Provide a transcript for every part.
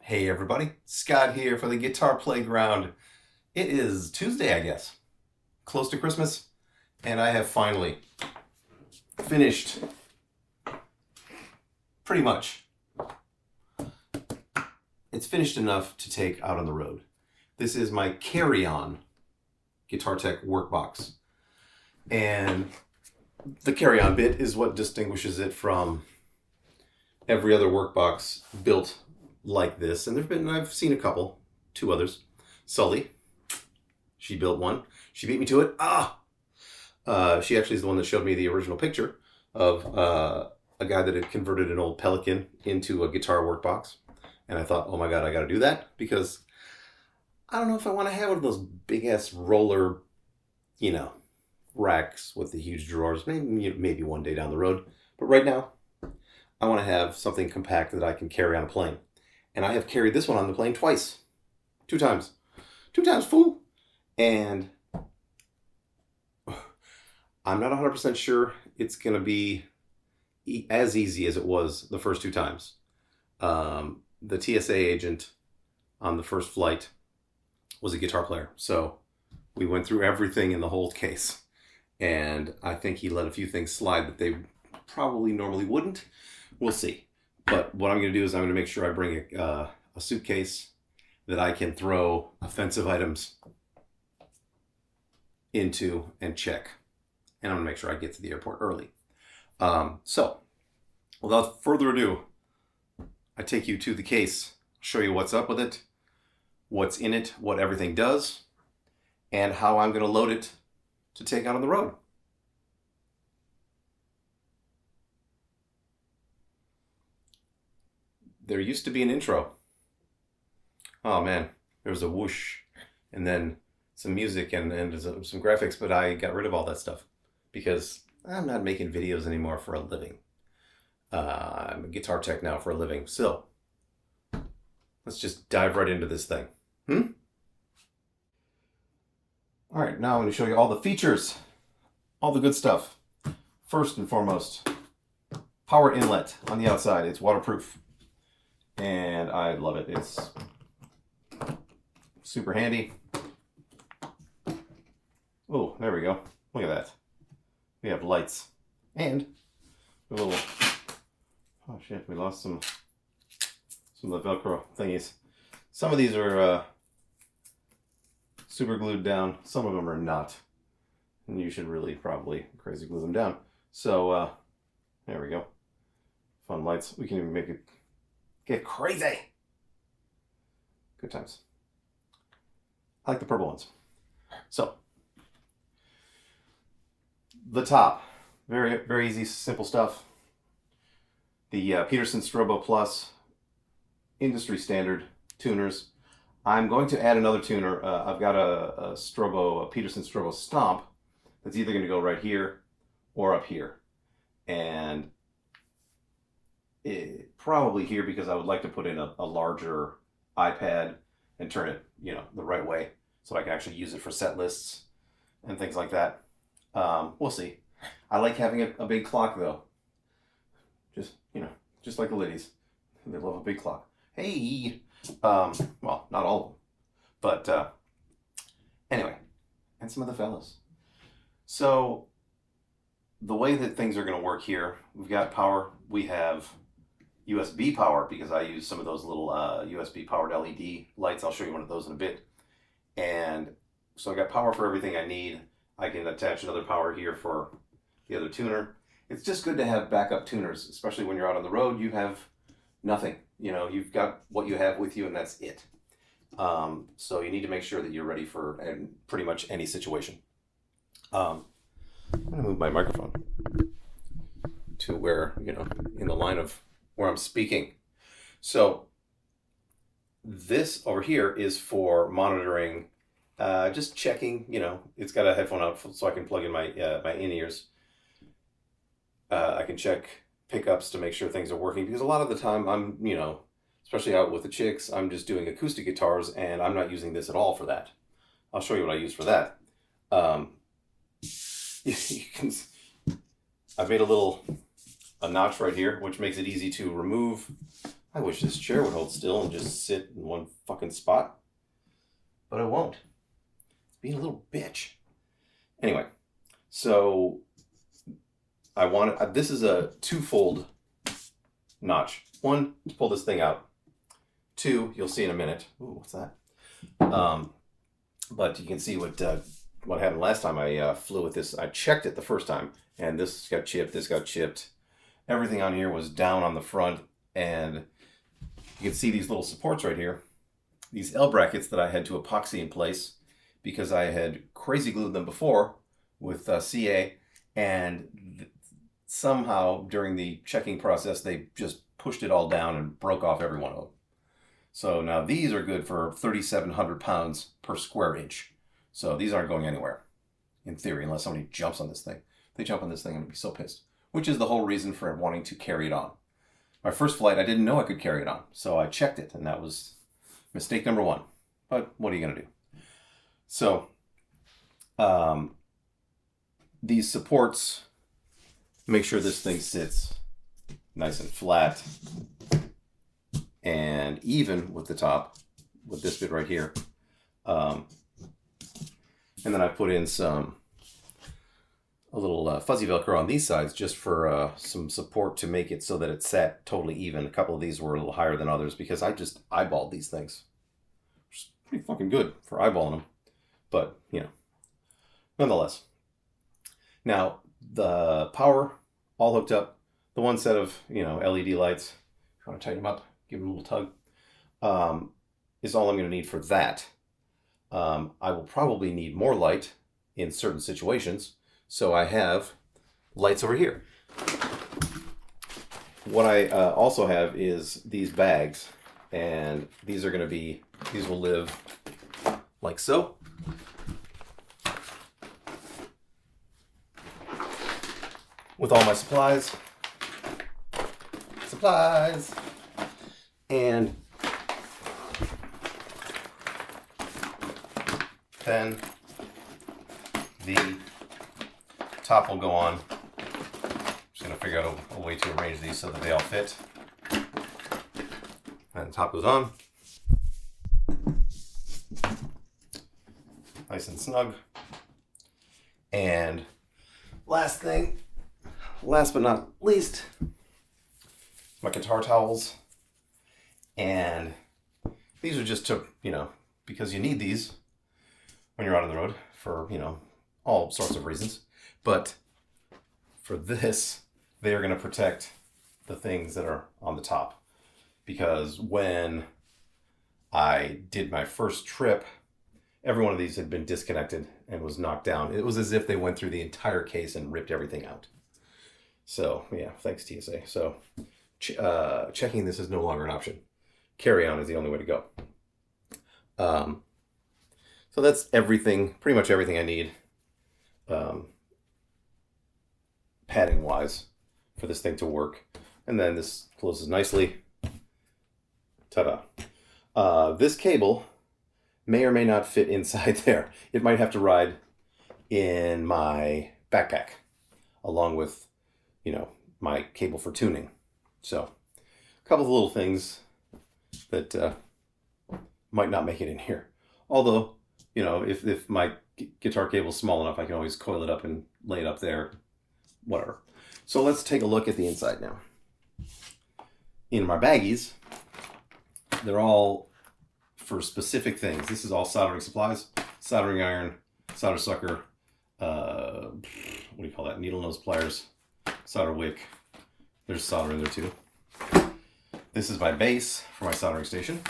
Hey everybody, Scott here for the Guitar Playground. It is Tuesday, I guess, close to Christmas, and I have finally finished pretty much. It's finished enough to take out on the road. This is my carry-on Guitar Tech Workbox, and the carry-on bit is what distinguishes it from every other Workbox built like this. And I've seen a couple, two others. Sully, she built one. She beat me to it. She actually is the one that showed me the original picture of a guy that had converted an old Pelican into a guitar workbox. And I thought, oh my God, I got to do that because I don't know if I want to have one of those big ass roller, racks with the huge drawers. Maybe one day down the road. But right now, I want to have something compact that I can carry on a plane. And I have carried this one on the plane twice. Two times, fool. And I'm not 100% sure it's going to be as easy as it was the first two times. The TSA agent on the first flight was a guitar player. So we went through everything in the whole case. And I think he let a few things slide that they probably normally wouldn't. We'll see. But what I'm going to do is I'm going to make sure I bring a suitcase that I can throw offensive items into and check. And I'm going to make sure I get to the airport early. So, without further ado, I take you to the case, show you what's up with it, what's in it, what everything does, and how I'm going to load it to take out on the road. There used to be an intro. Oh man, there was a whoosh and then some music and some graphics, but I got rid of all that stuff because I'm not making videos anymore for a living. I'm a guitar tech now for a living. So let's just dive right into this thing. All right, now I'm going to show you all the features, all the good stuff. First and foremost, power inlet on the outside. It's waterproof. And I love it. It's super handy. Oh, there we go. Look at that. We have lights. And a little... Oh shit, we lost some of the Velcro thingies. Some of these are super glued down. Some of them are not. And you should really probably crazy glue them down. So, there we go. Fun lights. We can even make it get crazy. Good times. I like the purple ones. So, the top. Very, very easy, simple stuff. The Peterson Strobo Plus industry standard tuners. I'm going to add another tuner. I've got a Peterson Strobo Stomp that's either going to go right here or up here. And probably here because I would like to put in a larger iPad and turn it, the right way so I can actually use it for set lists and things like that. We'll see. I like having a big clock though. Just like the ladies. They love a big clock. Hey! Well, not all of them. But anyway, and some of the fellas. So the way that things are going to work here, we've got power. We have USB power because I use some of those little USB powered LED lights. I'll show you one of those in a bit. And so I got power for everything I need. I can attach another power here for the other tuner. It's just good to have backup tuners, especially when you're out on the road. You have nothing. You've got what you have with you and that's it. So you need to make sure that you're ready for pretty much any situation. I'm going to move my microphone to where, in the line of where I'm speaking. So this over here is for monitoring, just checking, it's got a headphone out so I can plug in my in-ears. I can check pickups to make sure things are working because a lot of the time I'm, especially out with the chicks, I'm just doing acoustic guitars and I'm not using this at all for that. I'll show you what I use for that. I made a notch right here, which makes it easy to remove. I wish this chair would hold still and just sit in one fucking spot. But it won't. It's being a little bitch. Anyway, so this is a twofold notch. One, to pull this thing out. Two, you'll see in a minute. Ooh, what's that? But you can see what happened last time I flew with this. I checked it the first time, and this got chipped, this got chipped. Everything on here was down on the front, and you can see these little supports right here. These L brackets that I had to epoxy in place because I had crazy glued them before with CA, and somehow during the checking process they just pushed it all down and broke off every one of them. So now these are good for 3,700 pounds per square inch. So these aren't going anywhere, in theory, unless somebody jumps on this thing. If they jump on this thing, I'm going to be so pissed. Which is the whole reason for wanting to carry it on. My first flight, I didn't know I could carry it on. So I checked it, and that was mistake number one. But what are you going to do? So these supports make sure this thing sits nice and flat and even with the top, with this bit right here. And then I put in a little fuzzy Velcro on these sides just for some support to make it so that it sat totally even. A couple of these were a little higher than others because I just eyeballed these things. Which is pretty fucking good for eyeballing them. But, you know, nonetheless. Now, the power all hooked up. The one set of, LED lights, if you want to tighten them up, give them a little tug, is all I'm going to need for that. I will probably need more light in certain situations, so I have lights over here. What I also have is these bags, and these will live like so. With all my supplies. And then the top will go on. Just going to figure out a way to arrange these so that they all fit. And the top goes on. Nice and snug. And last but not least, my guitar towels. And these are just to, because you need these when you're out on the road for, all sorts of reasons. But for this, they are going to protect the things that are on the top. Because when I did my first trip, every one of these had been disconnected and was knocked down. It was as if they went through the entire case and ripped everything out. So, yeah, thanks TSA. So, checking this is no longer an option. Carry on is the only way to go. So that's everything, pretty much everything I need, padding-wise, for this thing to work. And then this closes nicely. Ta-da. This cable may or may not fit inside there. It might have to ride in my backpack, along with my cable for tuning. So, a couple of little things that might not make it in here. Although, if my guitar cable is small enough, I can always coil it up and lay it up there, whatever. So let's take a look at the inside now. In my baggies, they're all for specific things. This is all soldering supplies, soldering iron, solder sucker, what do you call that? Needle nose pliers, solder wick. There's solder in there too. This is my base for my soldering station.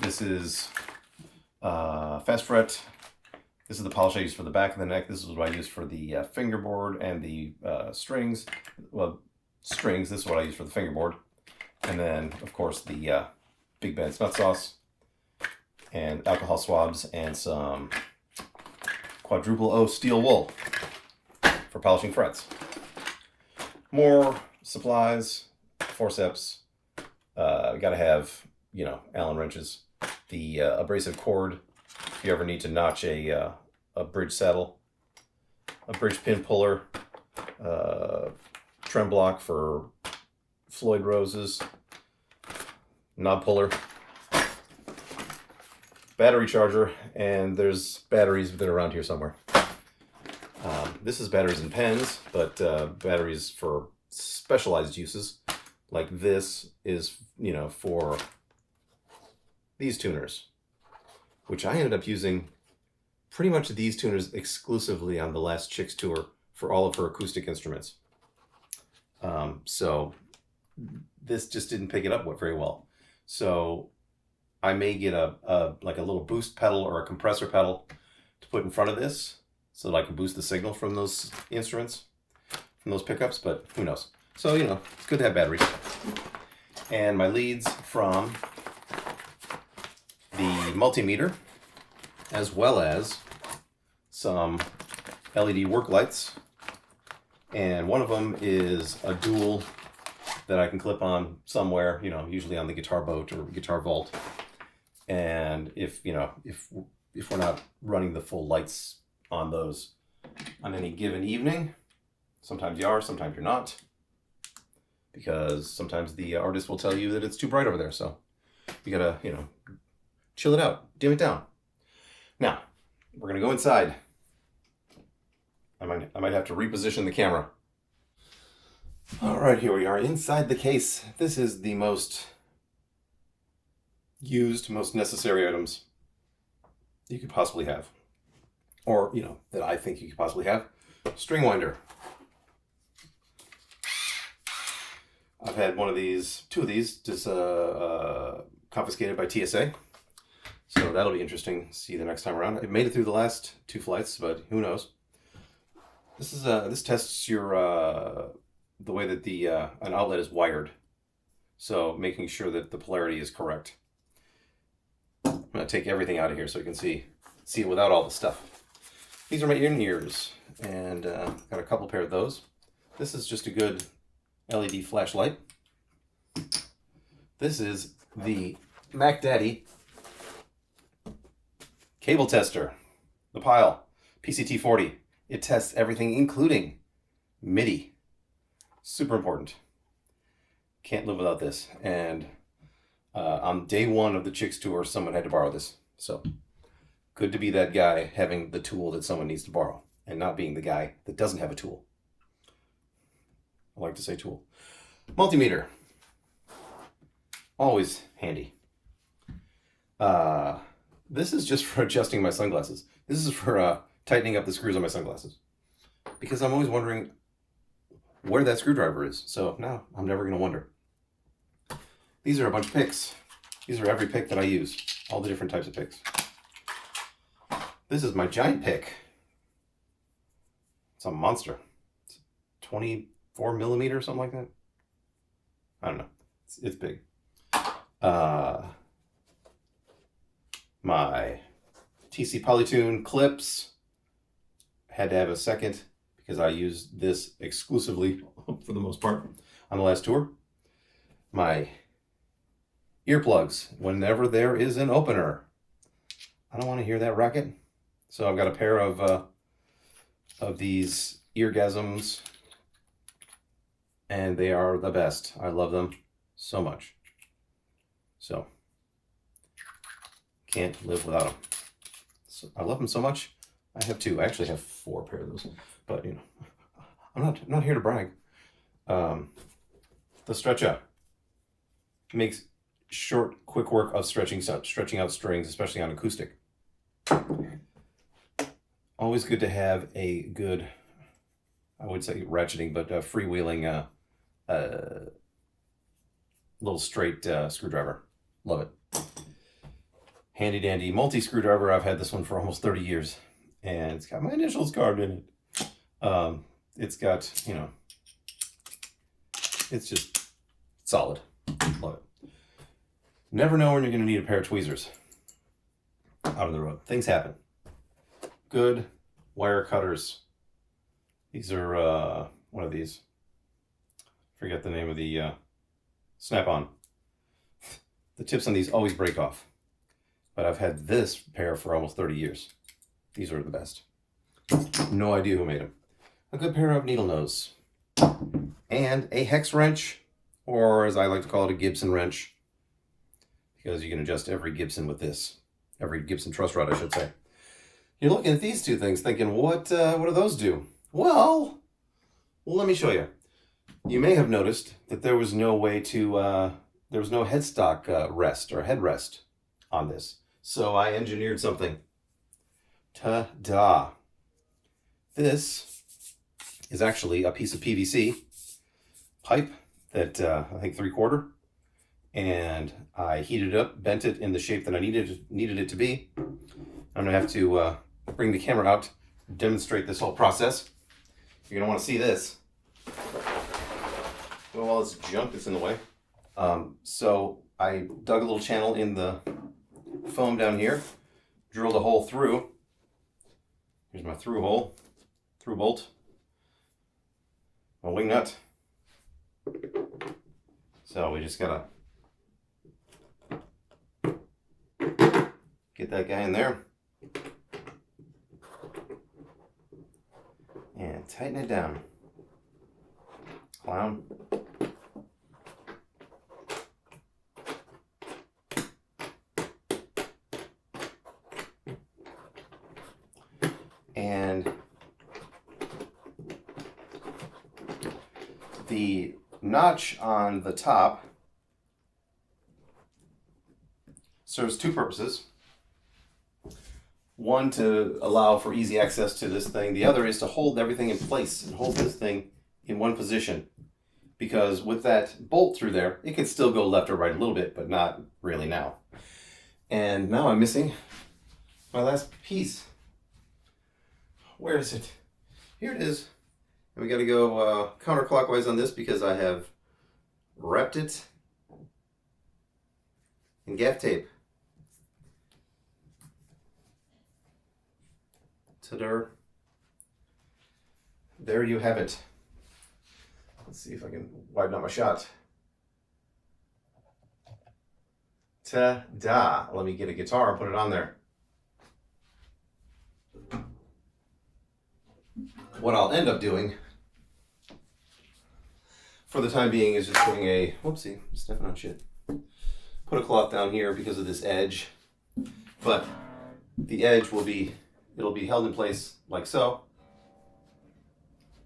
This is fast fret. This is the polish I use for the back of the neck. This is what I use for the fingerboard and the strings. Well, strings, this is what I use for the fingerboard. And then, of course, the Big Ben's nut sauce and alcohol swabs and some quadruple O steel wool for polishing frets. More supplies, forceps. Gotta have, Allen wrenches. The abrasive cord, if you ever need to notch a bridge saddle. A bridge pin puller. Trem block for Floyd Rose's knob puller, battery charger, and there's batteries that are around here somewhere. This is batteries and pens, but batteries for specialized uses. Like this is, for these tuners, which I ended up using pretty much these tuners exclusively on the last Chicks tour for all of her acoustic instruments. So this just didn't pick it up very well. So I may get a little boost pedal or a compressor pedal to put in front of this so that I can boost the signal from those instruments, from those pickups, but who knows. So, it's good to have batteries. And my leads from the multimeter, as well as some LED work lights. And one of them is a dual that I can clip on somewhere, usually on the guitar boat or guitar vault. And if we're not running the full lights on those on any given evening, sometimes you are, sometimes you're not, because sometimes the artist will tell you that it's too bright over there. So you gotta, chill it out, dim it down. Now, we're gonna go inside. I might have to reposition the camera. All right, here we are inside the case. This is the most used, most necessary items you could possibly have. Or, that I think you could possibly have. String winder. I've had two of these, just confiscated by TSA. So that'll be interesting to see the next time around. It made it through the last 2 flights, but who knows. This tests your the way that an outlet is wired. So making sure that the polarity is correct. I'm gonna take everything out of here so you can see it without all the stuff. These are my in-ears, and got a couple pair of those. This is just a good LED flashlight. This is the Mac Daddy cable tester, the Pile PCT40. It tests everything, including MIDI. Super important. Can't live without this. And on day 1 of the Chicks tour, someone had to borrow this. So good to be that guy having the tool that someone needs to borrow and not being the guy that doesn't have a tool. I like to say tool. Multimeter. Always handy. This is just for adjusting my sunglasses. This is for tightening up the screws on my sunglasses. Because I'm always wondering where that screwdriver is. So now I'm never going to wonder. These are a bunch of picks. These are every pick that I use. All the different types of picks. This is my giant pick. It's a monster. It's 24 millimeter or something like that. I don't know. It's big. My TC Polytune clips. Had to have a second because I used this exclusively for the most part on the last tour. My earplugs, whenever there is an opener. I don't want to hear that racket. So I've got a pair of these eargasms, and they are the best. I love them so much. So can't live without them. So I love them so much. I have 2. I actually have 4 pair of those, but I'm not here to brag. The Stretch Up makes short, quick work of stretching out strings, especially on acoustic. Always good to have a good, I would say ratcheting, but freewheeling little straight screwdriver. Love it. Handy dandy multi-screwdriver. I've had this one for almost 30 years. And it's got my initials carved in it. It's got, it's just solid. Love it. Never know when you're going to need a pair of tweezers out on the road. Things happen. Good wire cutters. These are, what are these? Forget the name of the Snap-on. The tips on these always break off. But I've had this pair for almost 30 years. These are the best. No idea who made them. A good pair of needle nose. And a hex wrench or as I like to call it, a Gibson wrench, because you can adjust every Gibson with this. Every Gibson truss rod, I should say. You're looking at these two things thinking, what do those do? Well, let me show you. You may have noticed that there was no way to, there was no headstock rest or headrest on this. So I engineered something. Ta-da! This is actually a piece of PVC pipe that I think 3/4, and I heated it up, bent it in the shape that I needed it to be. I'm gonna have to bring the camera out, demonstrate this whole process. You're gonna want to see this. Well, all this junk that's in the way. So I dug a little channel in the foam down here, drilled a hole through. Here's my through hole, through bolt, my wing nut. So we just gotta get that guy in there and tighten it down. Clown. And the notch on the top serves two purposes. One, to allow for easy access to this thing. The other is to hold everything in place and hold this thing in one position. Because with that bolt through there, it can still go left or right a little bit, but not really now. And now I'm missing my last piece. Where is it? Here it is. And we got to go counterclockwise on this because I have wrapped it in gaff tape. Ta-da. There you have it. Let's see if I can widen out my shot. Ta-da. Let me get a guitar and put it on there. What I'll end up doing for the time being is just putting a, whoopsie, stepping on shit. Put a cloth down here because of this edge, but the edge will be, it'll be held in place like so.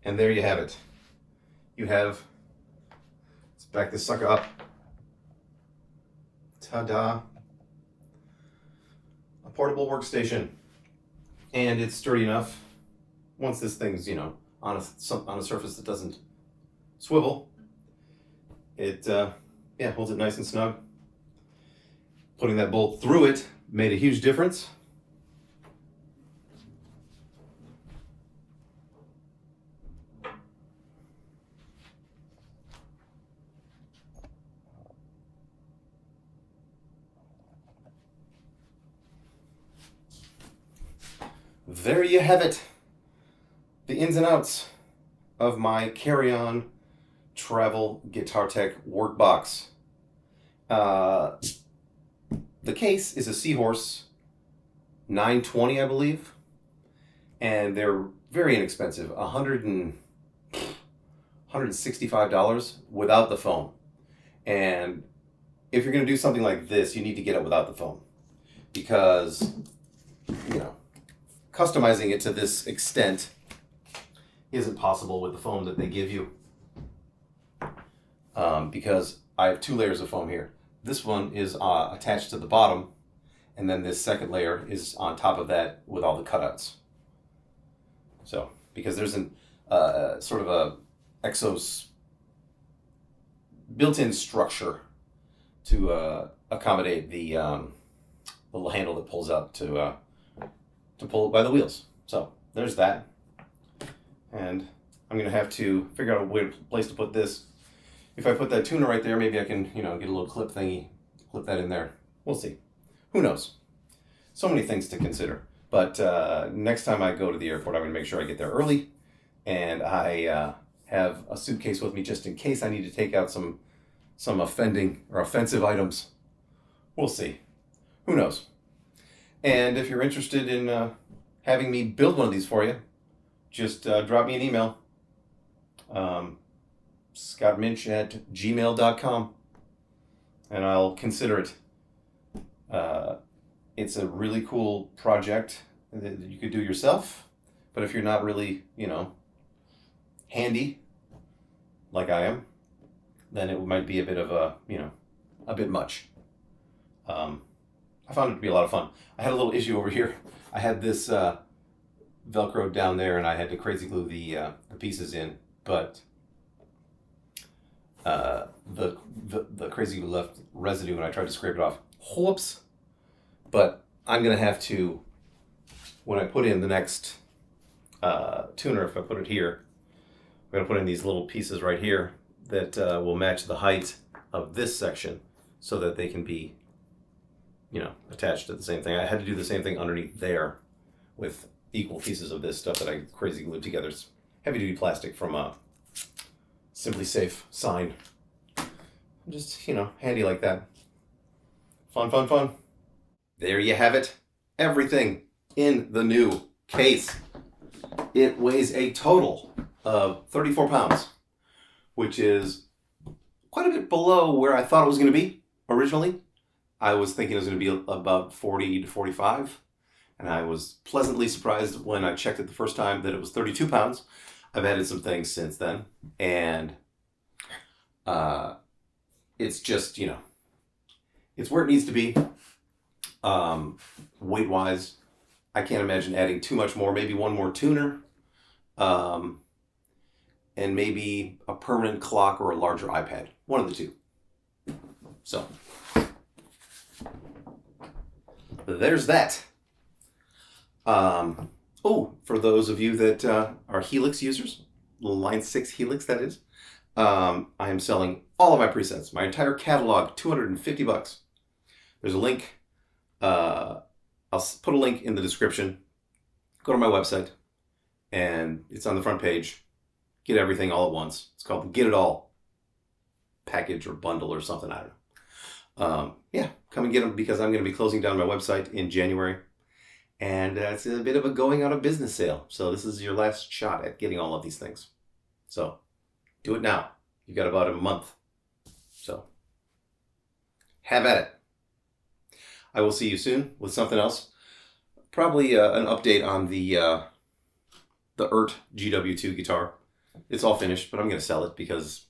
And there you have it. You have, let's back this sucker up. Ta-da. A portable workstation. And it's sturdy enough. Once this thing's, on a surface that doesn't swivel, it holds it nice and snug. Putting that bolt through it made a huge difference. There you have it. The ins and outs of my carry-on travel Guitar Tech Workbox. The case is a Seahorse 920, I believe, and they're very inexpensive, $165 without the foam. And if you're going to do something like this, you need to get it without the foam, because customizing it to this extent isn't possible with the foam that they give you, because I have 2 layers of foam here. This one is attached to the bottom, and then this second layer is on top of that with all the cutouts. So, because there's an sort of a exos built-in structure to accommodate the little handle that pulls up to pull it by the wheels. So there's that. And I'm going to have to figure out a place to put this. If I put that tuner right there, maybe I can, get a little clip thingy, clip that in there. We'll see. Who knows? So many things to consider. But next time I go to the airport, I'm going to make sure I get there early. And I have a suitcase with me just in case I need to take out some offending or offensive items. We'll see. Who knows? And if you're interested in having me build one of these for you, just drop me an email. scottminch@gmail.com, and I'll consider it. It's a really cool project that you could do yourself, but if you're not really, handy like I am, then it might be a bit of a bit much. I found it to be a lot of fun. I had a little issue over here. I had this Velcro down there, and I had to crazy glue the pieces in, but the crazy glue left residue, and I tried to scrape it off. Whoops! But I'm gonna have to, when I put in the next tuner, if I put it here, I'm gonna put in these little pieces right here that will match the height of this section, so that they can be, attached to the same thing. I had to do the same thing underneath there with equal pieces of this stuff that I crazy glued together. It's heavy duty plastic from Simply Safe sign. Just, handy like that. Fun, fun, fun. There you have it. Everything in the new case. It weighs a total of 34 pounds, which is quite a bit below where I thought it was going to be originally. I was thinking it was going to be about 40 to 45, and I was pleasantly surprised when I checked it the first time that it was 32 pounds. I've added some things since then, and it's just, it's where it needs to be. Weight-wise, I can't imagine adding too much more. Maybe one more tuner, and maybe a permanent clock or a larger iPad. One of the two. So, there's that. For those of you that are Helix users, Line 6 Helix, that is, I am selling all of my presets, my entire catalog, $250. There's a link. I'll put a link in the description. Go to my website, and it's on the front page. Get everything all at once. It's called the Get It All package or bundle or something. I don't know. Come and get them, because I'm going to be closing down my website in January. And it's a bit of a going out of business sale. So this is your last shot at getting all of these things. So do it now. You've got about a month. So have at it. I will see you soon with something else. Probably an update on the ERT GW2 guitar. It's all finished, but I'm going to sell it because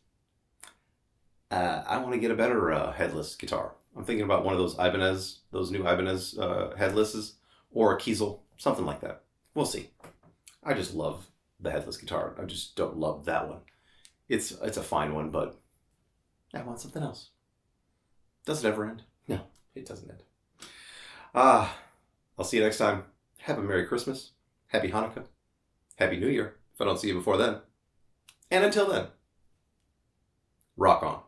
I want to get a better headless guitar. I'm thinking about one of those Ibanez, those new Ibanez headlesses, or a Kiesel, something like that. We'll see. I just love the headless guitar. I just don't love that one. It's a fine one, but I want something else. Does it ever end? No, it doesn't end. I'll see you next time. Have a Merry Christmas. Happy Hanukkah. Happy New Year, if I don't see you before then. And until then, rock on.